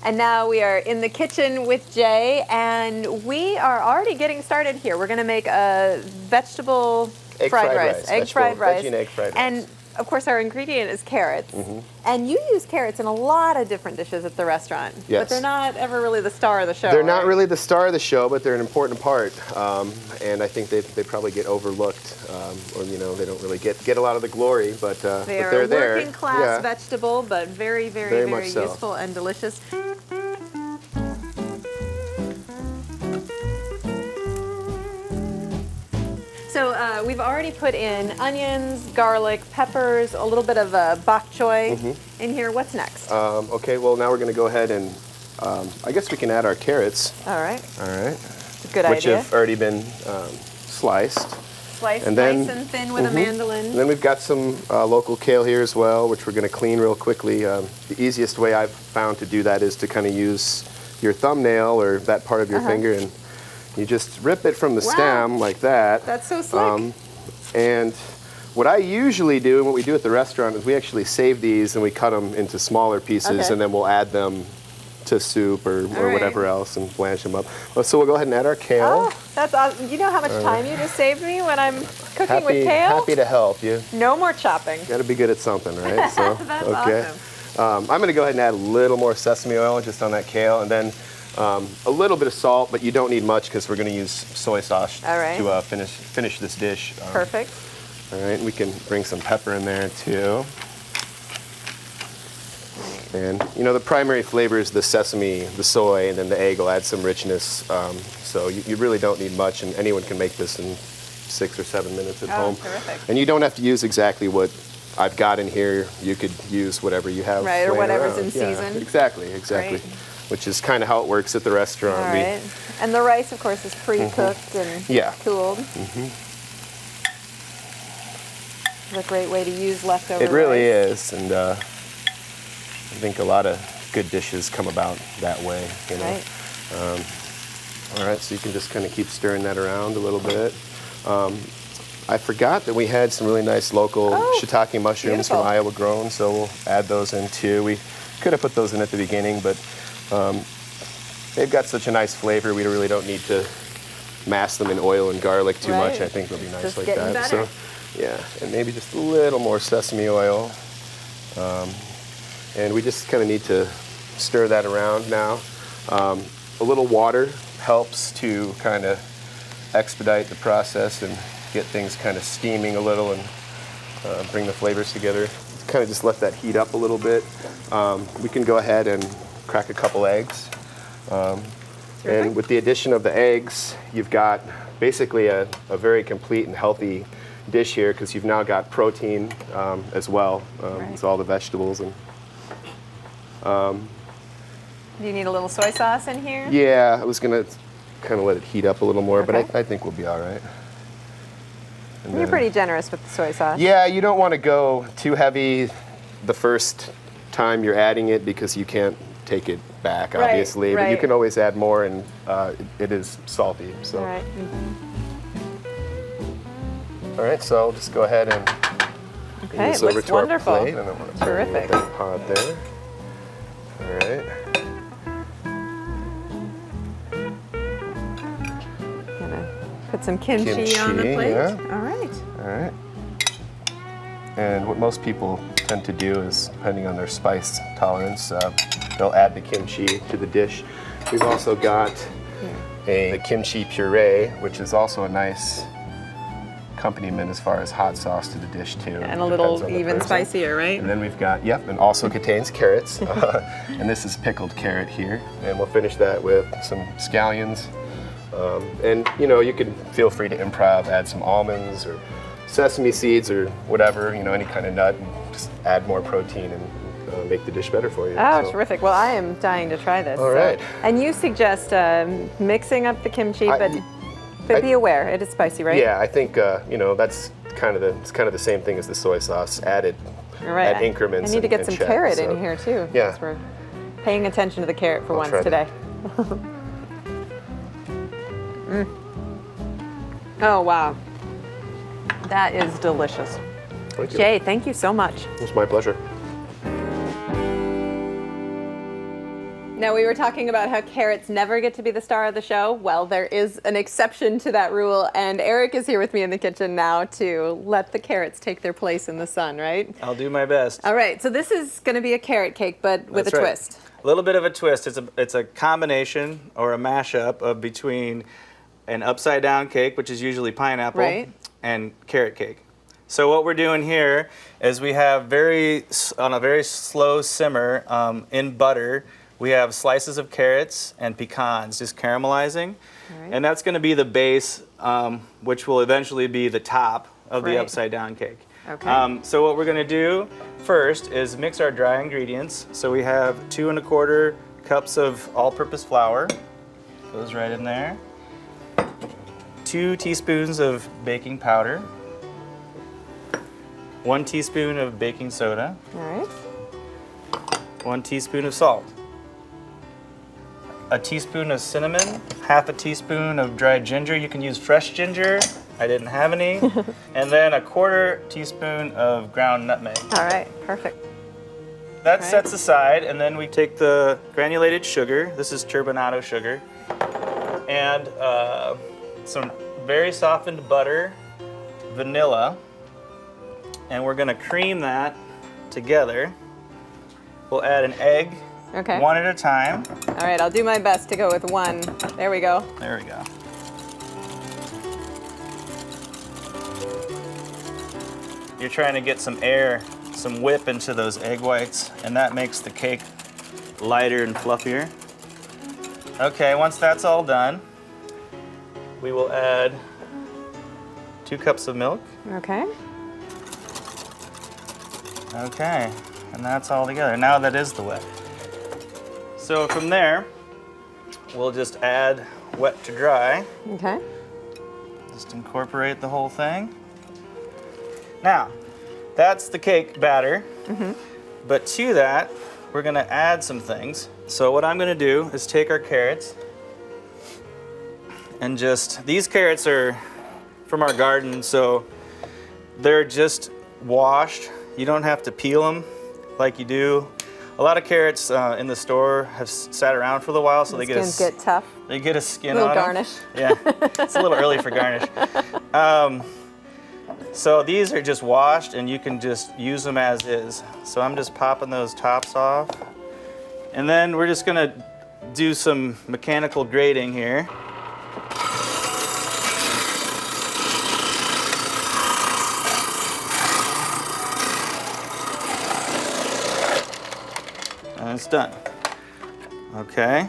And now we are in the kitchen with Jay, and we are already getting started here. We're going to make a vegetable fried rice. Egg fried rice. Veggie and egg fried rice. And of course, our ingredient is carrots. And you use carrots in a lot of different dishes at the restaurant. Yes. But they're not ever really the star of the show. They're not really the star of the show, but they're an important part. And I think they probably get overlooked, or they don't really get a lot of the glory. But they're they're there. Working class vegetable, but very, very much so. useful and delicious. So we've already put in onions, garlic, peppers, a little bit of bok choy in here. What's next? Okay, well now we're going to go ahead and I guess we can add our carrots. All right. All right. It's a good which idea. have already been sliced. Sliced and then, nice and thin with a mandolin. And then we've got some local kale here as well, which we're going to clean real quickly. The easiest way I've found to do that is to kind of use your thumbnail or that part of your finger, and you just rip it from the stem like that. That's so slick. And what I usually do, and what we do at the restaurant, is we actually save these and we cut them into smaller pieces, and then we'll add them to soup or whatever else and blanch them up. So we'll go ahead and add our kale. Oh, that's awesome. You know how much time you just saved me when I'm cooking with kale? Happy to help you. No more chopping. Got to be good at something, right? So, That's awesome. I'm going to go ahead and add a little more sesame oil just on that kale, and then a little bit of salt, but you don't need much because we're going to use soy sauce to finish this dish. Perfect. All right, we can bring some pepper in there too. And the primary flavor is the sesame, the soy, and then the egg will add some richness. So you really don't need much, and anyone can make this in 6 or 7 minutes at home. Terrific. And you don't have to use exactly what I've got in here. You could use whatever you have. Right, or whatever's around. in season. Exactly. Right. Which is kind of how it works at the restaurant. All right. And the rice, of course, is pre-cooked and cooled. It's a great way to use leftover rice. It really is, and I think a lot of good dishes come about that way. Right. All right, so you can just kind of keep stirring that around a little bit. I forgot that we had some really nice local shiitake mushrooms from Iowa grown, so we'll add those in too. We could have put those in at the beginning, but they've got such a nice flavor, we really don't need to mask them in oil and garlic too much. I think they'll be nice just like getting that. Better. So, yeah, and maybe just a little more sesame oil. And we just kind of need to stir that around now. A little water helps to kind of expedite the process and get things kind of steaming a little and bring the flavors together. Kind of just let that heat up a little bit. We can go ahead and crack a couple eggs. And with the addition of the eggs, you've got basically a very complete and healthy dish here, because you've now got protein as well. It's all the vegetables. And do you need a little soy sauce in here? yeah, I was going to kind of let it heat up a little more, but I think we'll be all right. And you're pretty generous with the soy sauce. Yeah, you don't want to go too heavy the first time you're adding it, because you can't take it back, obviously. But you can always add more, and it is salty. So. All right. All right, so I'll just go ahead and bring this over to our plate, and then we'll Terrific. That pot there. All right. Put some kimchi on the plate. Yeah. All right. All right. And what most people tend to do is, depending on their spice tolerance, they'll add the kimchi to the dish. We've also got a kimchi puree, which is also a nice accompaniment as far as hot sauce to the dish too. And a little even spicier, right? And then we've got, and also contains carrots. And this is pickled carrot here. And we'll finish that with some scallions. And you can feel free to improv, add some almonds or sesame seeds or whatever, any kind of nut, and just add more protein and make the dish better for you. Oh, terrific. Well, I am dying to try this. All right. And you suggest mixing up the kimchi, but be aware, it is spicy, right? Yeah, I think, that's kind of the same thing as the soy sauce, added at increments. I need to get some carrot in here too. Yeah. Because we're paying attention to the carrot for once today. Oh, wow. That is delicious. Thank you. Jay, thank you so much. It's my pleasure. Now, we were talking about how carrots never get to be the star of the show. Well, there is an exception to that rule, and Eric is here with me in the kitchen now to let the carrots take their place in the sun, right? I'll do my best. All right, so this is going to be a carrot cake, but with That's a right. twist. A little bit of a twist. It's a combination or a mashup of between an upside down cake, which is usually pineapple, Right. and carrot cake. So what we're doing here is we have on a very slow simmer in butter, we have slices of carrots and pecans just caramelizing. Right. And that's going to be the base, which will eventually be the top of the Right. upside down cake. Okay. So what we're going to do first is mix our dry ingredients. So we have 2 1/4 cups of all-purpose flour. Goes right in there. 2 teaspoons of baking powder. 1 teaspoon of baking soda. All right. 1 teaspoon of salt. A teaspoon of cinnamon. 1/2 teaspoon of dried ginger. You can use fresh ginger. I didn't have any. And then 1/4 teaspoon of ground nutmeg. All right, perfect. That Right. sets aside, and then we take the granulated sugar. This is turbinado sugar. And some very softened butter, vanilla. And we're gonna cream that together. We'll add an egg, Okay. one at a time. All right, I'll do my best to go with 1. There we go. There we go. You're trying to get some air, some whip into those egg whites, and that makes the cake lighter and fluffier. Okay, once that's all done, we will add 2 cups of milk. Okay. Okay, and that's all together. Now that is the wet. So from there, we'll just add wet to dry. Okay. Just incorporate the whole thing. Now, that's the cake batter. But to that, we're gonna add some things. So what I'm gonna do is take our carrots and these carrots are from our garden, so they're just washed. You don't have to peel them like you do. A lot of carrots in the store have sat around for a while, so they Skins get tough. they get a skin A little on 'em. garnish. Yeah, it's a little early for garnish. So these are just washed, and you can just use them as is. So I'm just popping those tops off. And then we're just gonna do some mechanical grating here. And it's done. Okay,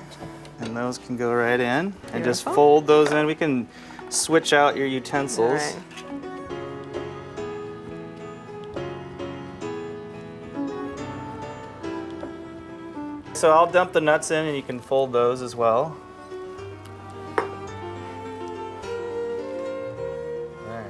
and those can go right in. And just Beautiful. fold those in. We can switch out your All utensils. right. So I'll dump the nuts in, and you can fold those as well. There.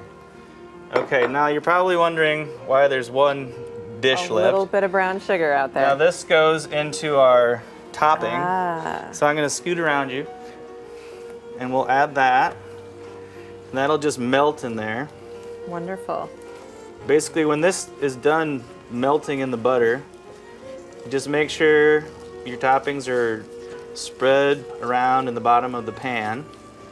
Okay, now you're probably wondering why there's one dish A left. little bit of brown sugar out there. Now this goes into our topping. Ah. So I'm gonna scoot around you, and we'll add that. And that'll just melt in there. Wonderful. Basically, when this is done melting in the butter, just make sure your toppings are spread around in the bottom of the pan.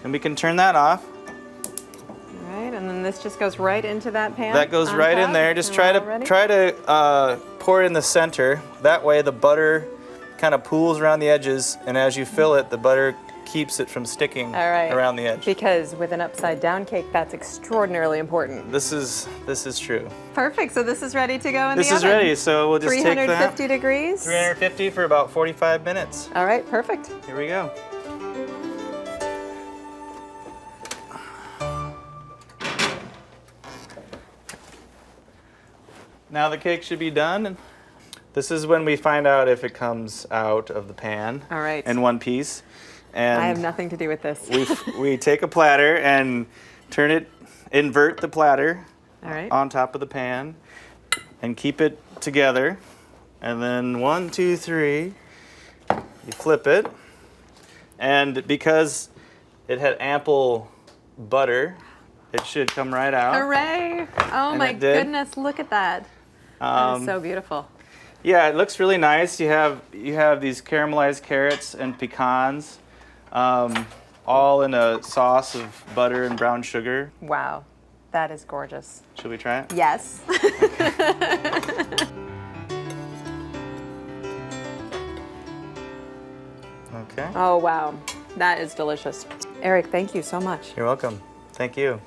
And we can turn that off. All right, and then this just goes right into that pan. That goes on right in top, there. Just and try we're all ready? to pour it in the center. That way the butter kind of pools around the edges, and as you fill it, the butter keeps it from sticking All right. around the edge. Because with an upside down cake, that's extraordinarily important. This is true. Perfect, so this is ready to go in This the is oven. ready, so we'll just take that. 350 degrees. 350 for about 45 minutes. All right, perfect. Here we go. Now the cake should be done. This is when we find out if it comes out of the pan. All right. In one piece. And I have nothing to do with this. we take a platter and invert the platter All right. on top of the pan and keep it together. And then 1, 2, 3, you flip it. And because it had ample butter, it should come right out. Hooray! Oh And my it did. goodness, look at that. That is so beautiful. Yeah, it looks really nice. You have these caramelized carrots and pecans, all in a sauce of butter and brown sugar. Wow, that is gorgeous. Should we try it? Yes. Okay. Oh, wow. That is delicious. Eric, thank you so much. You're welcome. Thank you.